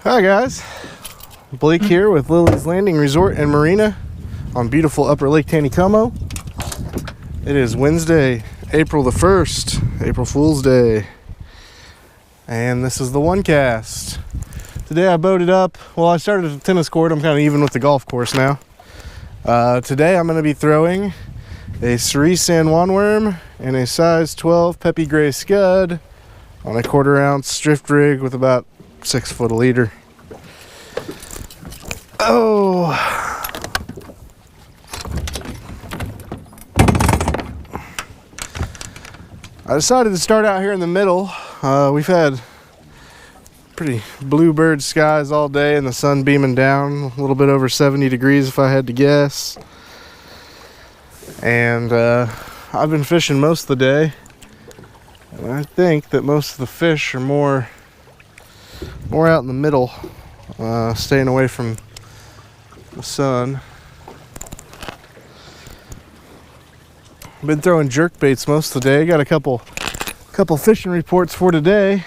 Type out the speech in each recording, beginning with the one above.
Hi guys, Blake here with Lilleys Landing Resort and Marina on beautiful Upper Lake Taneycomo. It is Wednesday, April the 1st, April Fool's Day, and this is the one cast. Today I boated up, well I started at the tennis court, I'm kind of even with the golf course now. Today I'm going to be throwing a cerise San Juan worm and a size 12 Peppy Gray scud on a 1/4 ounce drift rig with about 6 foot a leader. Oh, I decided to start out here in the middle. We've had pretty bluebird skies all day and the sun beaming down, a little bit over 70 degrees if I had to guess. And I've been fishing most of the day, and I think that most of the fish are more out in the middle, staying away from the sun. I've been throwing jerk baits most of the day. Got a couple fishing reports for today.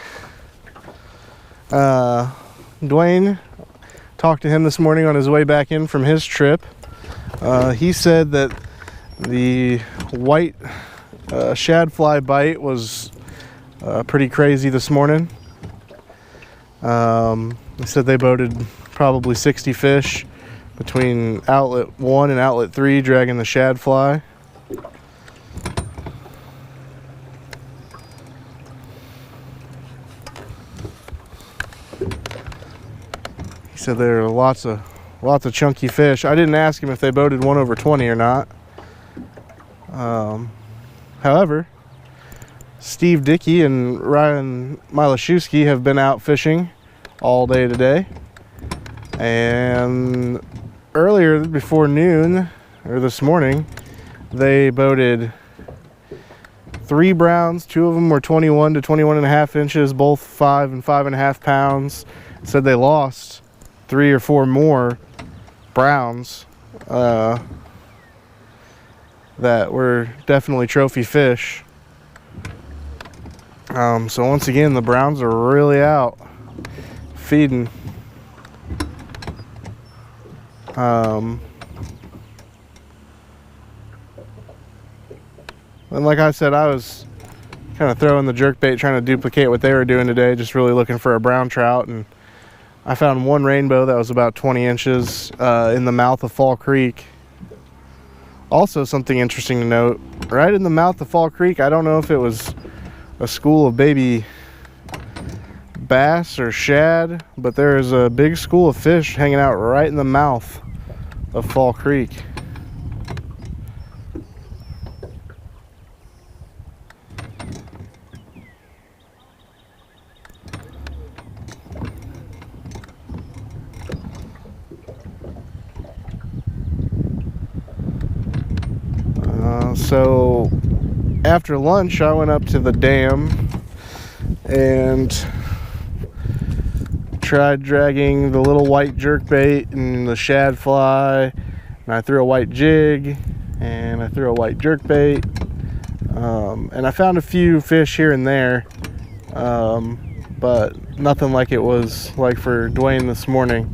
Dwayne, talked to him this morning on his way back in from his trip. He said that the white shad fly bite was pretty crazy this morning. They said they boated probably 60 fish between outlet 1 and outlet 3 dragging the shad fly. He said there are lots of chunky fish. I didn't ask him if they boated 1 over 20 or not. However, Steve Dickey and Ryan Milashewski have been out fishing all day today, and earlier before noon, or this morning, they boated 3 browns. 2 of them were 21 to 21.5 inches, both 5 and 5.5 pounds. Said they lost 3 or 4 more browns that were definitely trophy fish. So once again, the browns are really out feeding. And like I said, I was kind of throwing the jerkbait, trying to duplicate what they were doing today, just really looking for a brown trout, and I found 1 rainbow that was about 20 inches in the mouth of Fall Creek. Also, something interesting to note, right in the mouth of Fall Creek, I don't know if it was a school of baby bass or shad, but there is a big school of fish hanging out right in the mouth of Fall Creek. So after lunch, I went up to the dam and tried dragging the little white jerkbait and the shad fly, and I threw a white jig and I threw a white jerkbait, and I found a few fish here and there, but nothing like it was like for Dwayne this morning.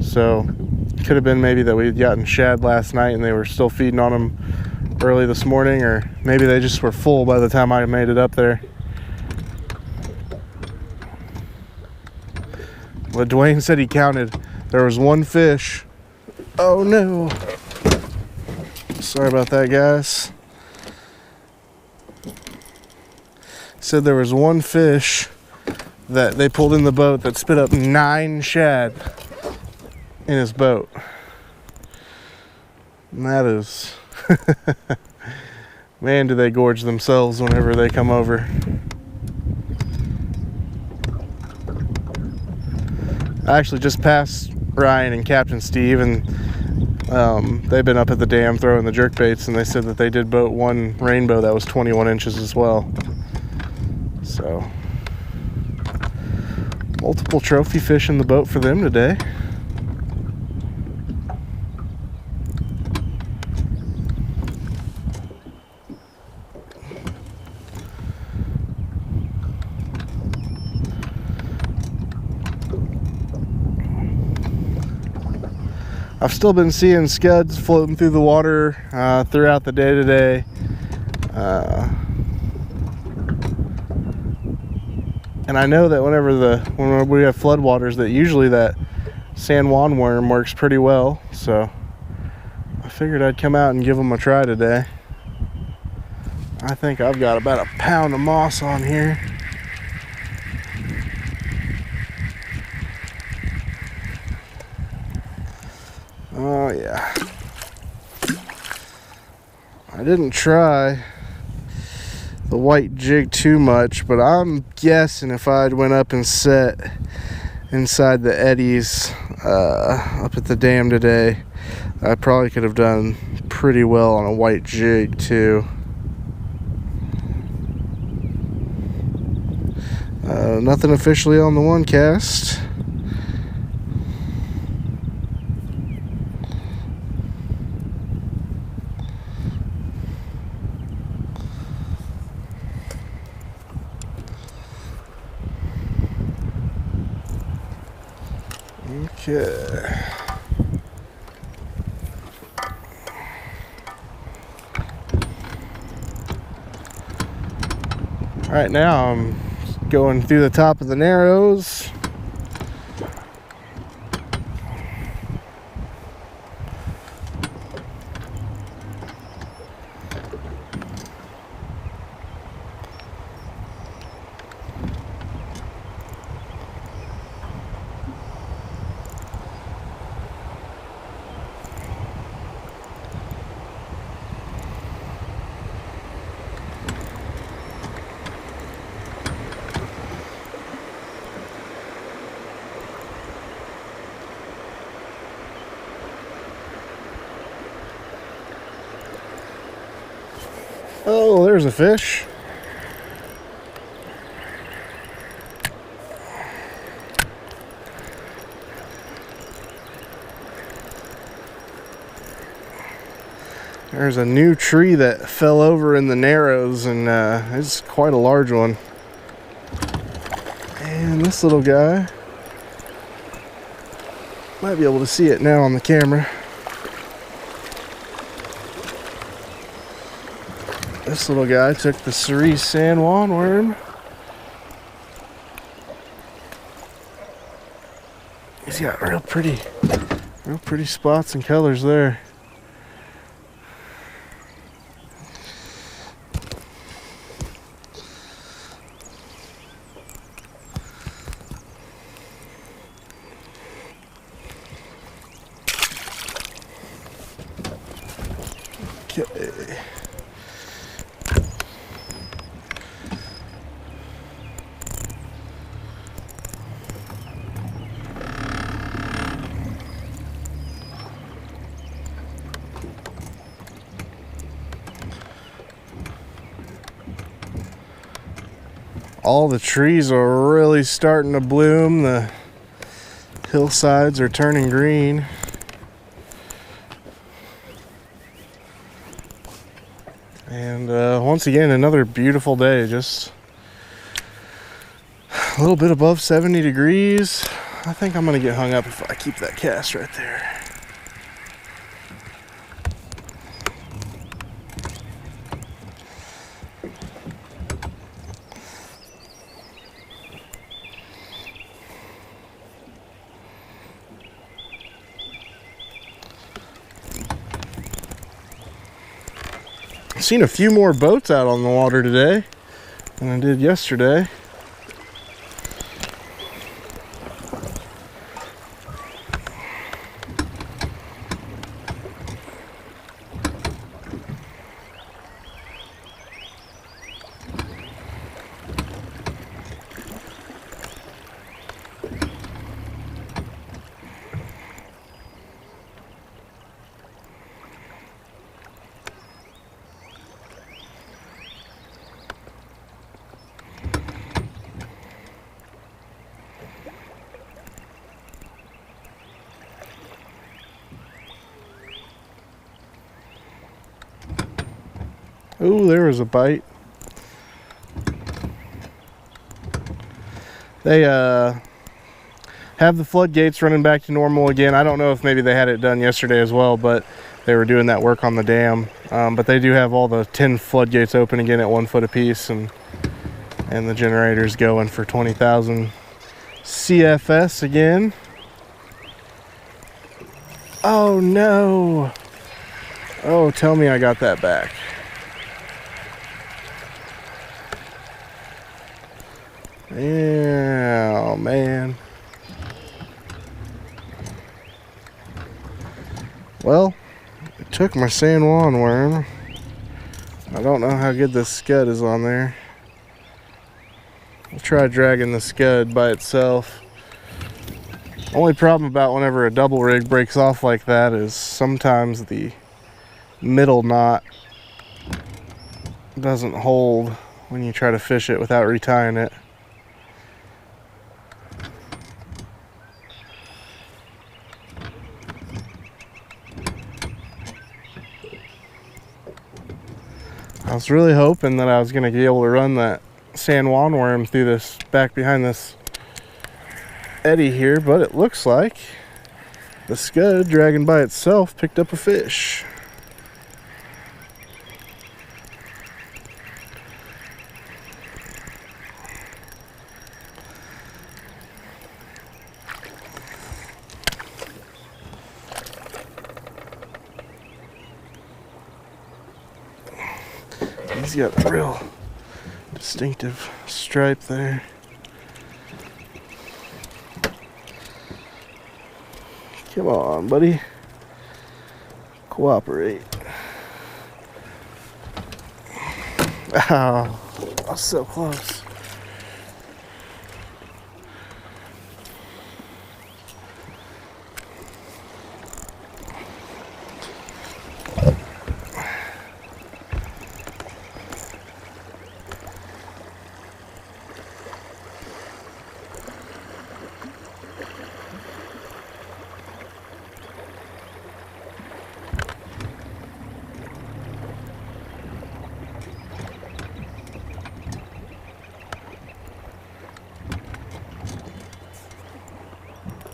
So could have been maybe that we had gotten shad last night and they were still feeding on them early this morning, or maybe they just were full by the time I made it up there. But Dwayne said he counted. There was 1 fish. Oh no. Sorry about that, guys. Said there was 1 fish that they pulled in the boat that spit up 9 shad in his boat. And that is man, do they gorge themselves whenever they come over. I actually just passed Ryan and Captain Steve, and they've been up at the dam throwing the jerkbaits, and they said that they did boat 1 rainbow that was 21 inches as well. So multiple trophy fish in the boat for them today. I've still been seeing scuds floating through the water throughout the day today. And I know that when we have floodwaters, that usually that San Juan worm works pretty well. So I figured I'd come out and give them a try today. I think I've got about a pound of moss on here. Oh yeah. I didn't try the white jig too much, but I'm guessing if I'd went up and set inside the eddies up at the dam today, I probably could have done pretty well on a white jig too. Nothing officially on the one cast. Okay. All right, now I'm going through the top of the narrows. Oh, there's a fish. There's a new tree that fell over in the narrows, and it's quite a large one. And this little guy, might be able to see it now on the camera. This little guy took the cerise San Juan worm. He's got real pretty spots and colors there. Okay. All the trees are really starting to bloom. The hillsides are turning green. And once again, another beautiful day. Just a little bit above 70 degrees. I think I'm gonna get hung up if I keep that cast right there. I've seen a few more boats out on the water today than I did yesterday. Ooh, there was a bite. They have the floodgates running back to normal again. I don't know if maybe they had it done yesterday as well, but they were doing that work on the dam. But they do have all the 10 floodgates open again at 1 foot apiece, and the generator's going for 20,000 CFS again. Oh no! Oh, tell me I got that back. Yeah, oh man. Well, it took my San Juan worm. I don't know how good this scud is on there. I'll try dragging the scud by itself. Only problem about whenever a double rig breaks off like that is sometimes the middle knot doesn't hold when you try to fish it without retying it. I was really hoping that I was going to be able to run that San Juan worm through this back behind this eddy here, but it looks like the scud dragging by itself picked up a fish. He's got a real distinctive stripe there. Come on, buddy. Cooperate. Ow. I was so close.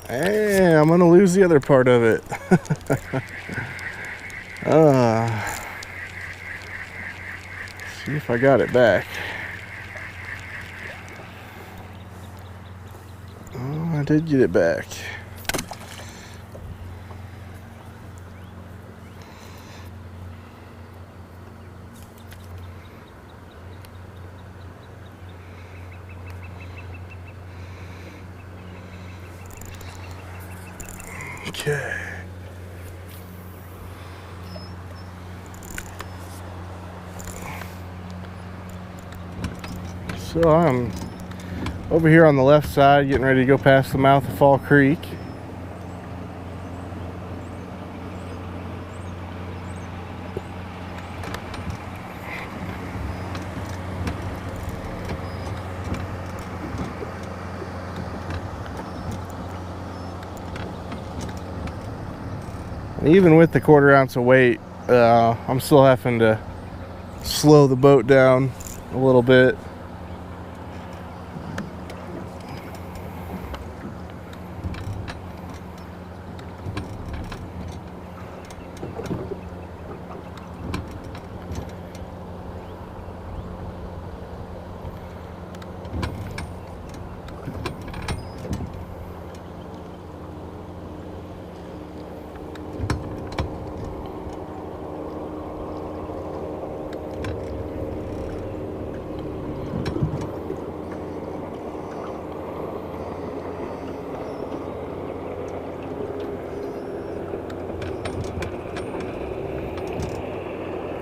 Hey, I'm gonna lose the other part of it. See if I got it back. Oh, I did get it back. Okay. So I'm over here on the left side getting ready to go past the mouth of Fall Creek. Even with the 1/4 ounce of weight, I'm still having to slow the boat down a little bit.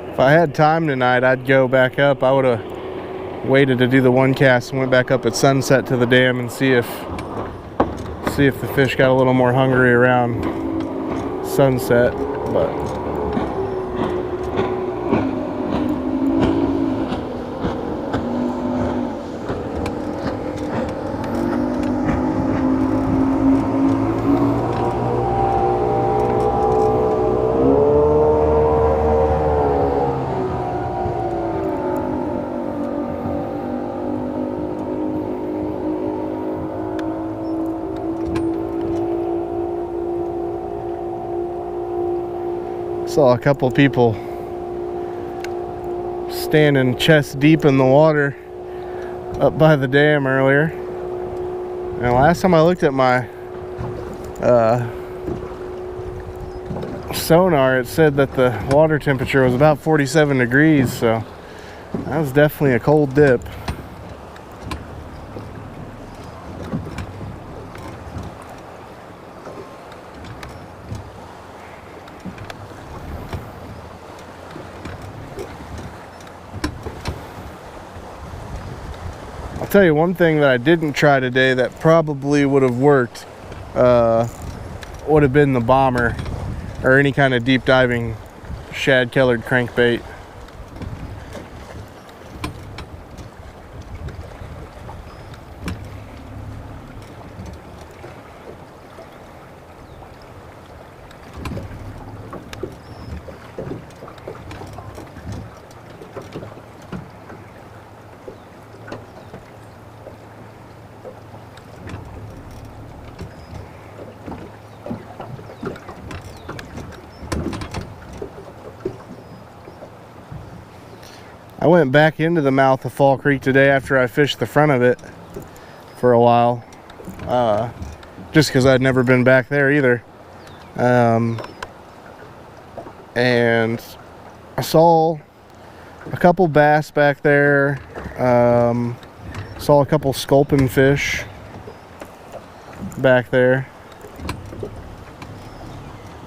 If I had time tonight, I'd go back up. I would have waited to do the one cast and went back up at sunset to the dam and see if the fish got a little more hungry around sunset, but Saw a couple people standing chest deep in the water up by the dam earlier. And last time I looked at my sonar, it said that the water temperature was about 47 degrees, so that was definitely a cold dip. I'll tell you one thing that I didn't try today that probably would have worked, would have been the bomber or any kind of deep diving shad colored crankbait. I went back into the mouth of Fall Creek today after I fished the front of it for a while, just because I'd never been back there either. And I saw a couple bass back there, saw a couple sculpin fish back there.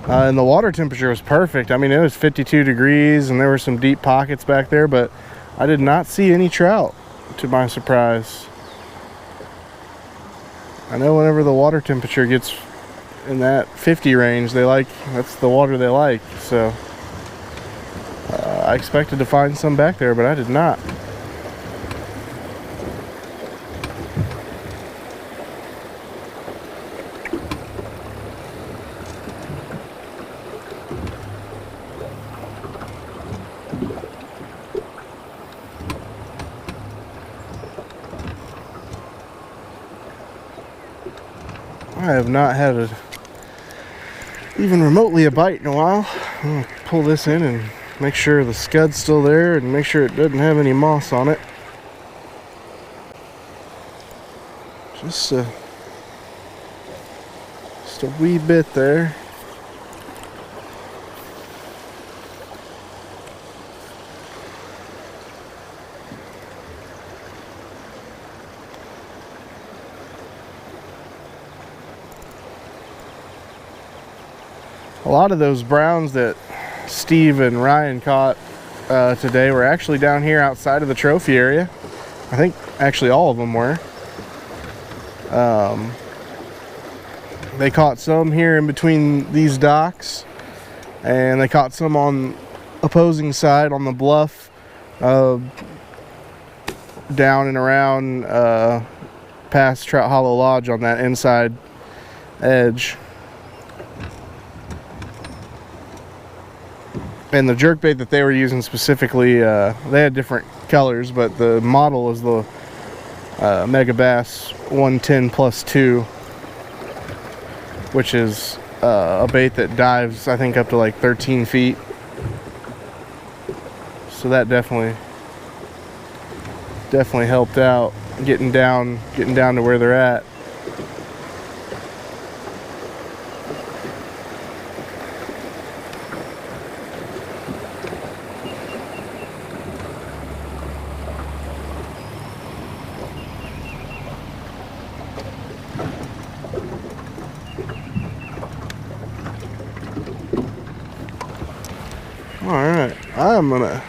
And the water temperature was perfect. I mean, it was 52 degrees and there were some deep pockets back there, but I did not see any trout, to my surprise. I know whenever the water temperature gets in that 50 range, that's the water they like. So I expected to find some back there, but I did not. I have not had even remotely a bite in a while. I'm gonna pull this in and make sure the scud's still there and make sure it doesn't have any moss on it. Just a wee bit there. A lot of those browns that Steve and Ryan caught today were actually down here outside of the trophy area. I think actually all of them were. They caught some here in between these docks, and they caught some on opposing side on the bluff down and around past Trout Hollow Lodge on that inside edge. And the jerkbait that they were using specifically, they had different colors, but the model is the Mega Bass 110 plus 2, which is a bait that dives, I think, up to like 13 feet. So that definitely helped out getting down to where they're at. Alright, I'm gonna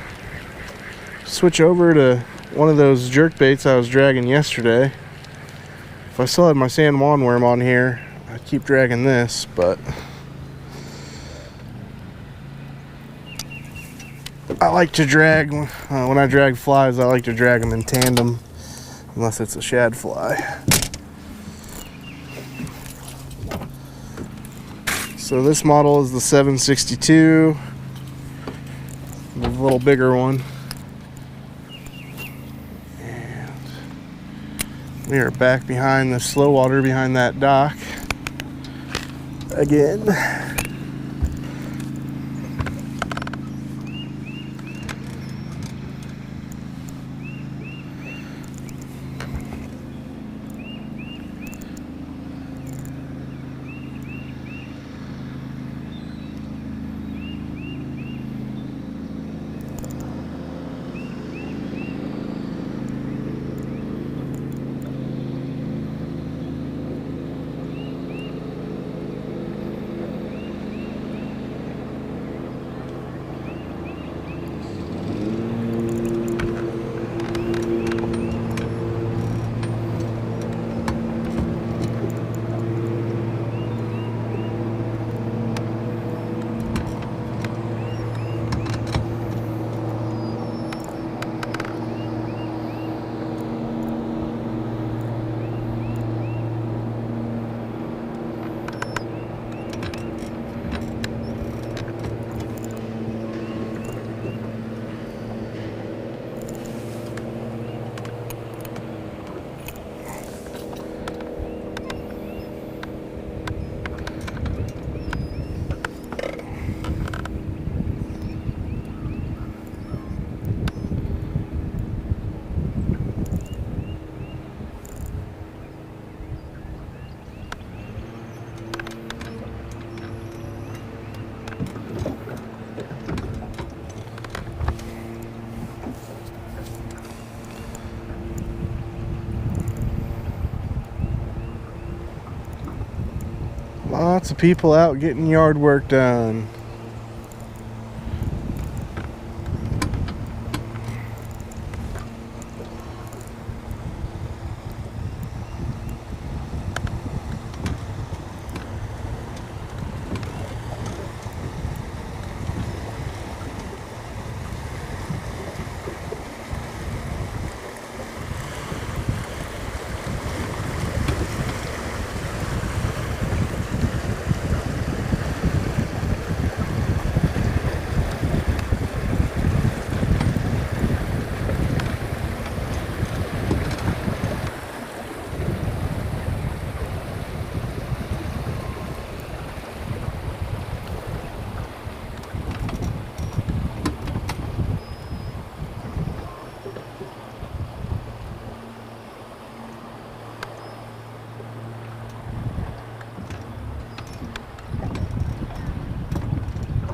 switch over to one of those jerk baits I was dragging yesterday. If I still had my San Juan worm on here, I'd keep dragging this, but I like to drag, when I drag flies, I like to drag them in tandem, unless it's a shad fly. So this model is the 762. The little bigger one, and we are back behind the slow water behind that dock again. Lots of people out getting yard work done.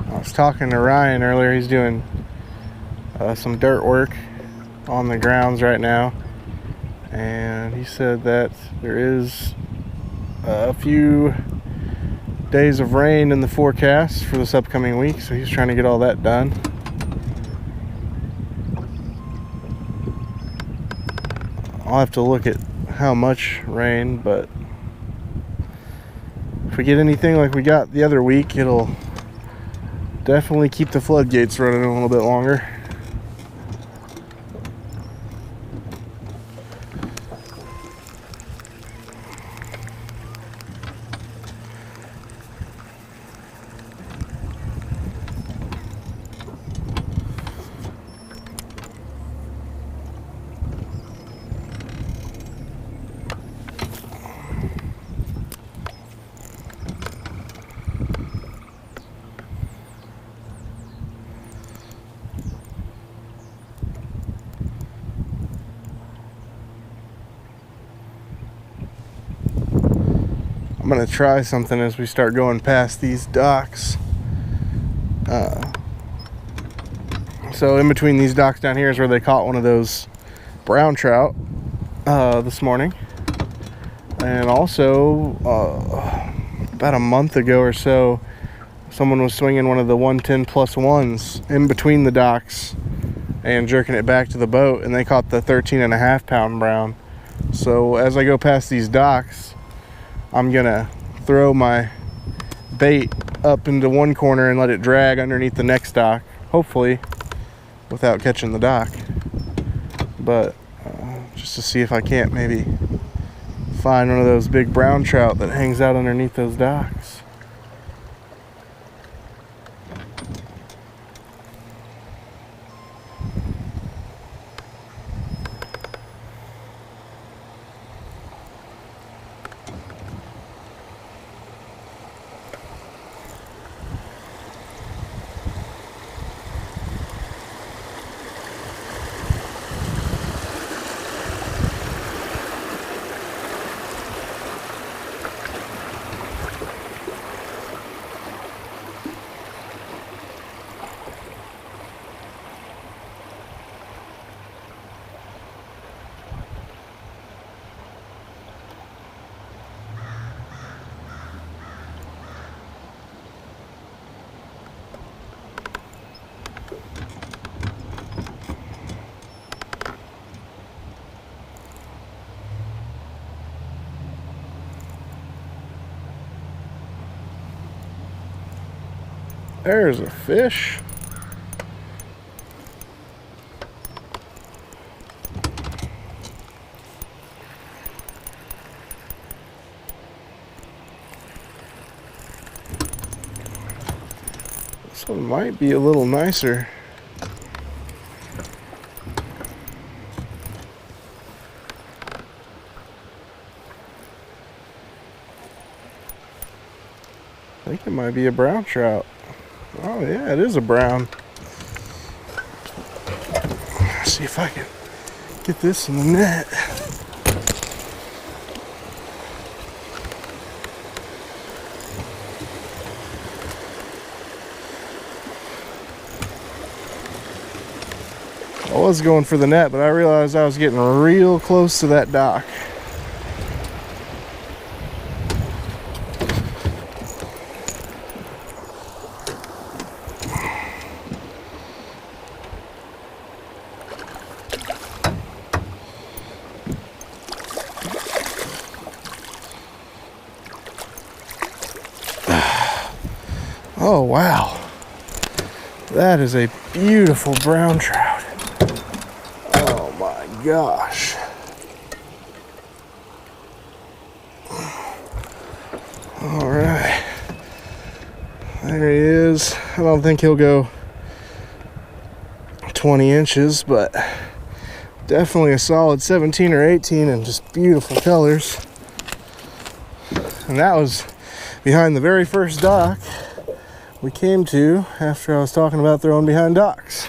I was talking to Ryan earlier. He's doing some dirt work on the grounds right now, and he said that there is a few days of rain in the forecast for this upcoming week, so he's trying to get all that done. I'll have to look at how much rain, but if we get anything like we got the other week, it'll definitely keep the floodgates running a little bit longer. I'm gonna try something as we start going past these docks. So in between these docks down here is where they caught one of those brown trout this morning. And also about a month ago or so, someone was swinging one of the 110+1s in between the docks and jerking it back to the boat, and they caught the 13.5-pound brown. So as I go past these docks, I'm gonna throw my bait up into one corner and let it drag underneath the next dock, hopefully without catching the dock, but just to see if I can't maybe find one of those big brown trout that hangs out underneath those docks. There's a fish. This one might be a little nicer. I think it might be a brown trout. Oh yeah, it is a brown. Let's see if I can get this in the net. I was going for the net, but I realized I was getting real close to that dock. Oh, wow. That is a beautiful brown trout. Oh my gosh. All right. There he is. I don't think he'll go 20 inches, but definitely a solid 17 or 18 and just beautiful colors. And that was behind the very first dock we came to after I was talking about throwing behind docks.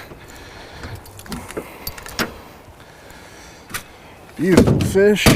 Beautiful fish.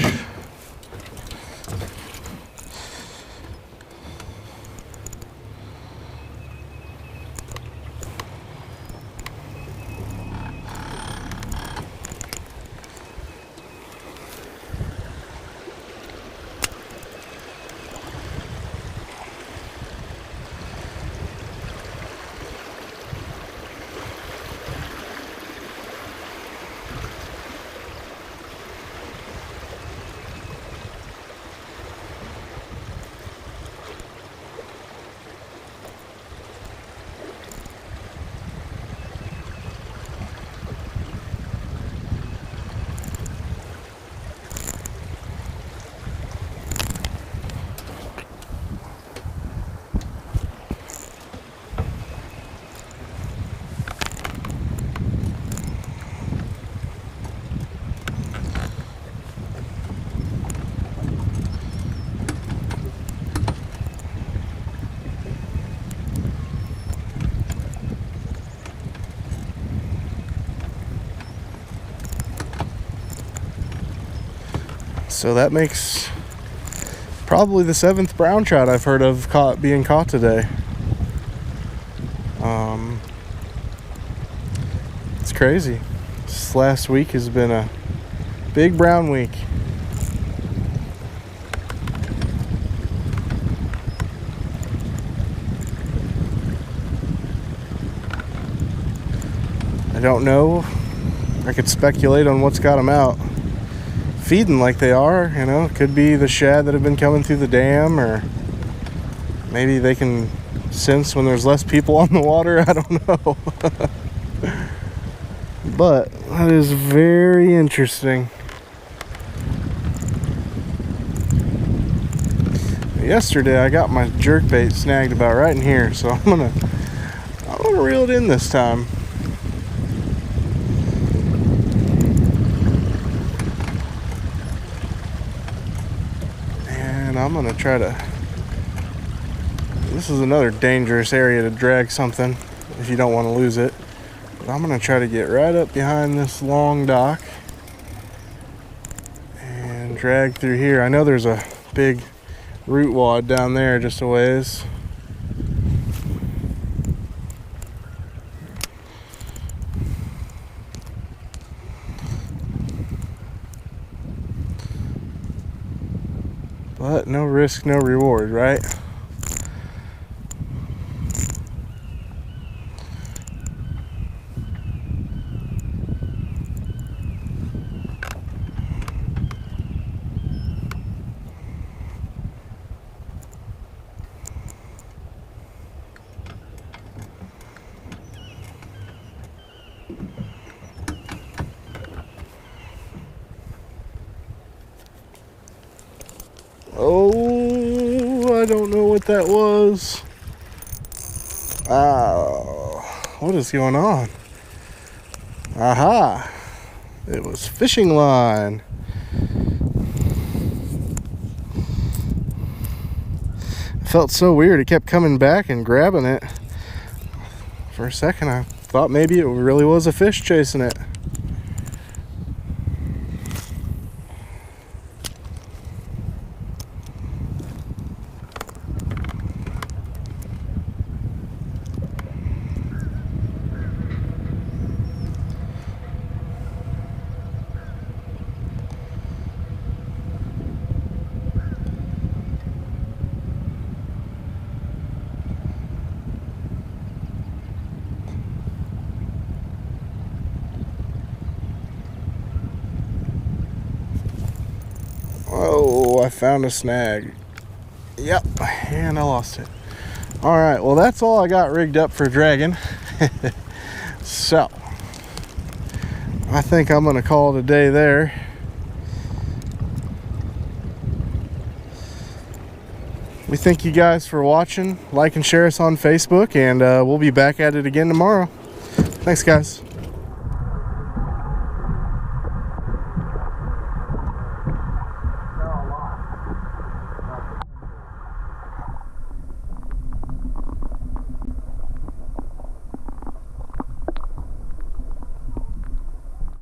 So that makes probably the 7th brown trout I've heard of being caught today. It's crazy. This last week has been a big brown week. I don't know. I could speculate on what's got them out. Feeding like they are, you know, it could be the shad that have been coming through the dam, or maybe they can sense when there's less people on the water. I don't know. But that is very interesting. Yesterday I got my jerkbait snagged about right in here, so I'm gonna reel it in this time. I'm gonna try to, this is another dangerous area to drag something if you don't want to lose it, but I'm gonna try to get right up behind this long dock and drag through here. I know there's a big root wad down there just a ways. But no risk, no reward, right? Oh, I don't know what that was. Oh, what is going on? Aha! It was fishing line. It felt so weird. It kept coming back and grabbing it. For a second, I thought maybe it really was a fish chasing it. Oh, I found a snag. Yep, and I lost it. All right, well, that's all I got rigged up for dragging. So I think I'm gonna call it a day there. We thank you guys for watching. Like and share us on Facebook, and we'll be back at it again tomorrow. Thanks, guys.